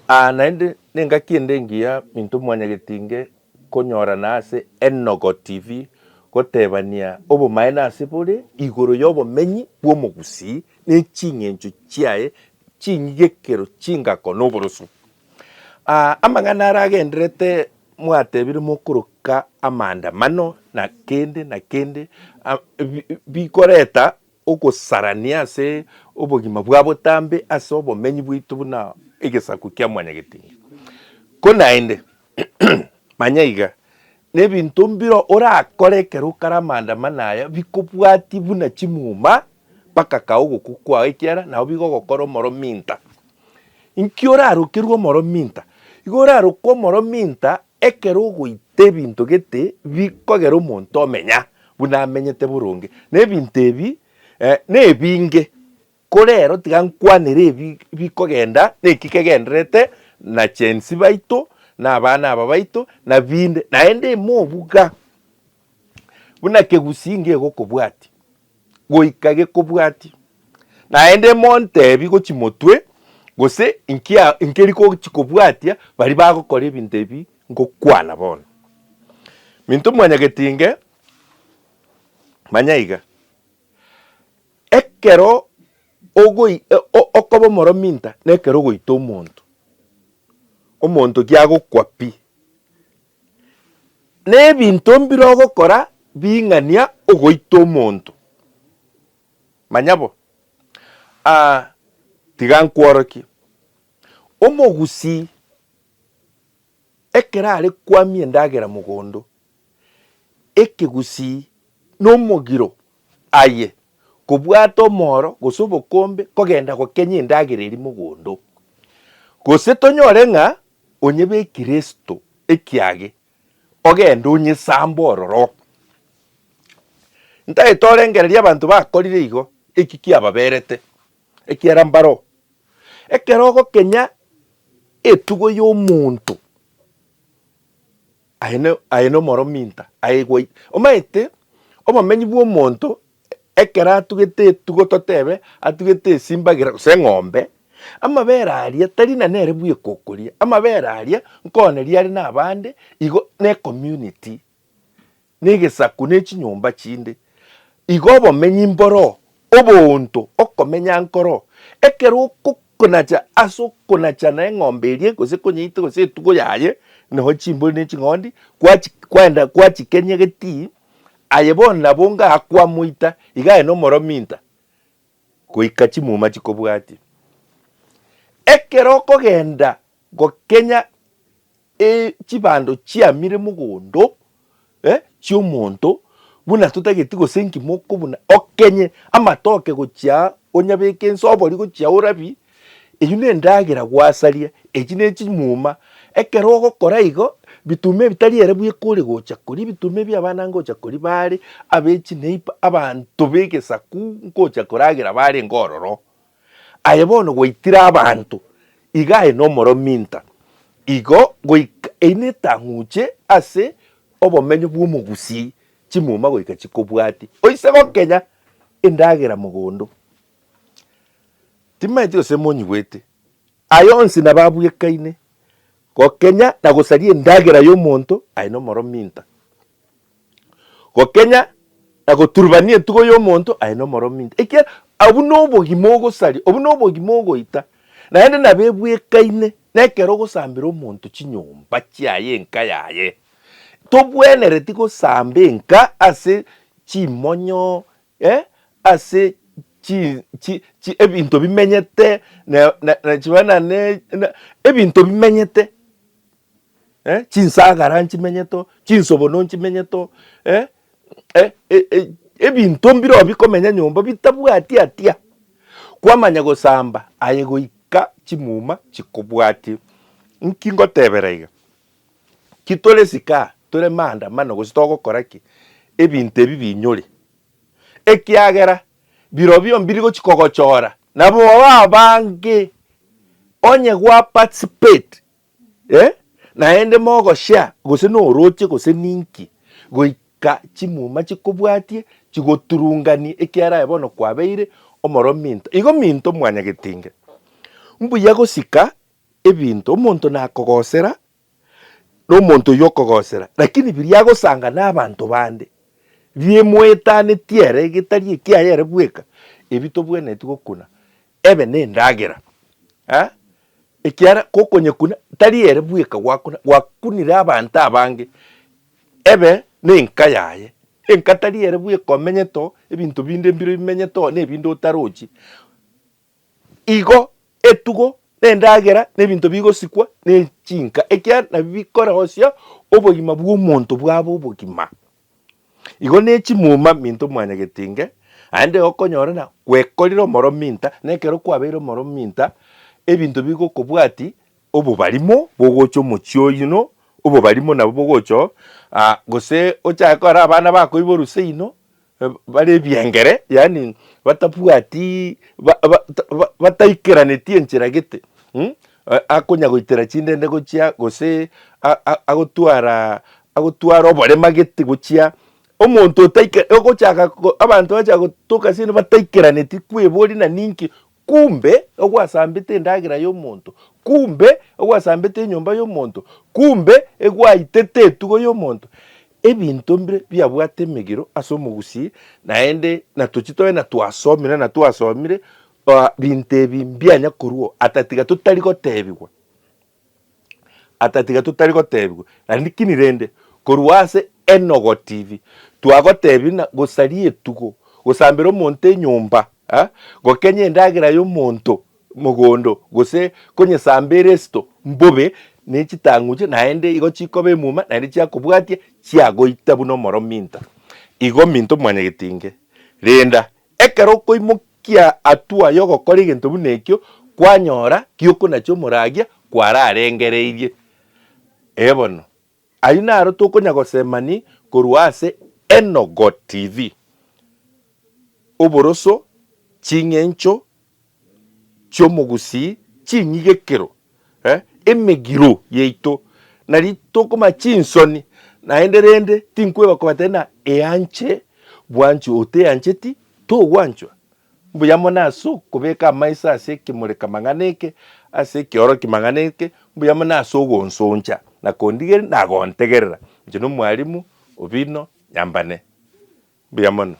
naende nenga kiende ngia minto mwanya getinge konyora nase Enogo TV gotebania obomae nase bore igoro yobomenyi bw'omogusi n'eching'encho chiaye chinyigekero chingako n'oborosu. Amang'ana aragenderete mwatebire mokoroka amandamano na kende bikoreta ogosarania ase obogima bwa botambe ase obomenyi bwitu buna egesaku kia mwanya getinge ko naende manyaiga nebinto mbiro orakorekera okara amandamano aya bikobwati buna chimuma mpaka kaogo kukwa ekiara nao bigogokora omoro minta inki orarokerwa omoro minta igo orarokwa omoro minta ekero ogoita ebinto gete bikogera omonto omenya buna amenyete boronge na ebinto ebi nebinge korero tiga nkwanere ebi bikogenda neki kegenderete na chensi baito na abana aba baito na binde naende mobuga buna kegusinge egokobwati goikage kobwati naende montebi gochimotwe gose inkeriko chikobwatia bari bagokora ebinto ebi ngokwana bono minto mwanya getinge manyaiga ekero okoba omoro minta nekero ogoita omonto giagokwa pi nebinto mbiro ogokora bing'ania ogoita omonto manyabo tiga nkworokie omogusi ekero are kwamia endagera mogondo ekegusi nomogiro aye kobwata omoro gose obokombe kogenda gokenya endagera eri mogondo gose tonyore ng'a onyebekire esto ekiage ogenda onyesamba ororo ntaete orengereria abanto bakorire igo eki kiababerete ekiara mbaro ekero ogokenya etugo ya omonto aye omoro minta aegwa omaete obomenyi bwa omonto ekero atugete etugo totebe atugete esimbagira gose eng'ombe amabere aria tari na nere bwekokoria amabere aria nkoneria ari na abande igo ne community negesaku nechinyomba chinde igo obomenyi mboro obonto okomenya nkoro ekero okokonacha ase okonacha na eng'ombe erie gose konyeite gose etugo yaye noho chimbori ne ching'ondi kwenda kwachikenya geti aye bona bonga akwamoita igaye nomoro minta goika chimuma chikobwati ekero okogenda gokenya chibando chiamire mogondo chiomonto buna totageti gose nkimoko buna okenye amatoke gochia onyabeke ensobori gochia orabi eyu nendagera gwasaria echi nechimuma ekero ogokora igo bitume bitari ere bwekore gocha kori bitume bia abana ngocha kori bare abechi neipa abantu begesaku ngocha koragera bare ngororo aye bono goitira abantu igaye nomoro minta igo goika einetang'uche ase obomenyo bw'omogusi chimuma goika chikobwati oise gokenya endagera mogondo timaeti gose monyigwete ayonsi nababwekaine gokenya na gosaria endagera y'omonto aye nomoro minta gokenya na goturubania etugo y'omonto aye nomoro minta ekia abu nobogima ogosaria obu nobogima ogoita naende nabebwekaine nekero ogosambera omonto chinyomba chiaye enka yaye tobwenereti gosamba enka ase chimonyo ase ebinto bimenyete na chibana ne ebinto bimenyete chinsagara nchimenyeto chinsobono nchimenyeto ebinto mbiro bikomenya nyomba bitabwati atia kwamanya gosamba aye goika chimuma chikobwati nkingotebera iga kitole sika tole maandamano gose togokora ki ebinto ebi binyore ekiagera biro bio mbiri gochikogochora nabo abange onye gwa participate naende mogosha gose noroche gose ninki goika chimuma chikobwatie chigoturungani ekiara ebono kwabeire omoro minto igo minto mwanya getinge mbuya gosika ebinto omonto nakogosera n'omonto yokogosera lakini biriagosanga n'abanto bande biemwetane tiere gitari ekiayere bweka ebito bweneti gokuna ebe nendagera ekiara kokonyekuna tari ere bweka wakunire abantu abange ebe nenka yaye enka tari ere bweka omenyeto ebinto binde mbiro bimenyeto nebinde otarochi igo etugo nendagera nebinto bigosikwa nechinka ekiara nabikora osio obogima bw'omonto bwabo obogima igo nechimuma minto mwanyagetinge ande okonyorana kwekorire omoro minta nekero kwabeire omoro minta ebinto bigokobwati obo barimo bogocha omochio oyino obo barimo nabo bogocho gose ochakora abana bakoiboruse ino bare ebiengere yani batabwati bataikeranitie enchera gete akonya goitera chindende gochia gose agotwara oborema gete gochia omonto otaike ogochaka abantu bacha gotoka sino bataikeranitie kwebori na ninki kumbe ogwasambete endagira y'omonto kumbe ogwasambete enyomba y'omonto kumbe egwaitete etugo y'omonto ebinto mbire biabwate emegiro ase omogusi naende natochitoe natwasomire binto ebi mbianya korwa atatiga totari gotebigwa lakini rende korwa ase Enogo TV twagotebi na gosari etugo gosambera omonto enyomba gokenya endagira y'omonto mogondo gose konyesambera esto mbobe nechitang'uche naende igo chikobe muma naende chiakobwatia chiagoita buna omoro minta igo minto mwanyagetinge renda ekero koimokia atua yogokora egento buna ekio kwanyora giokonachi omoragia kwararengereirie bono aywo naro tokonya gosemani korwa ase Enogo TV oboroso ching'encho chiomogusi chinyigekero emegiro yeito nari tokoma chinsoni naende rende tinkweba kobatena eanche bwancho ote ancheti to gwanchwa mbuyamo naso kobeka amaisa ase ekimoreka mang'aneke ase ekioro kimang'aneke mbuyamo naso ogonsoncha nakondigeri nagontegerera inche no mwarimu Obino Nyambane mbuyamono.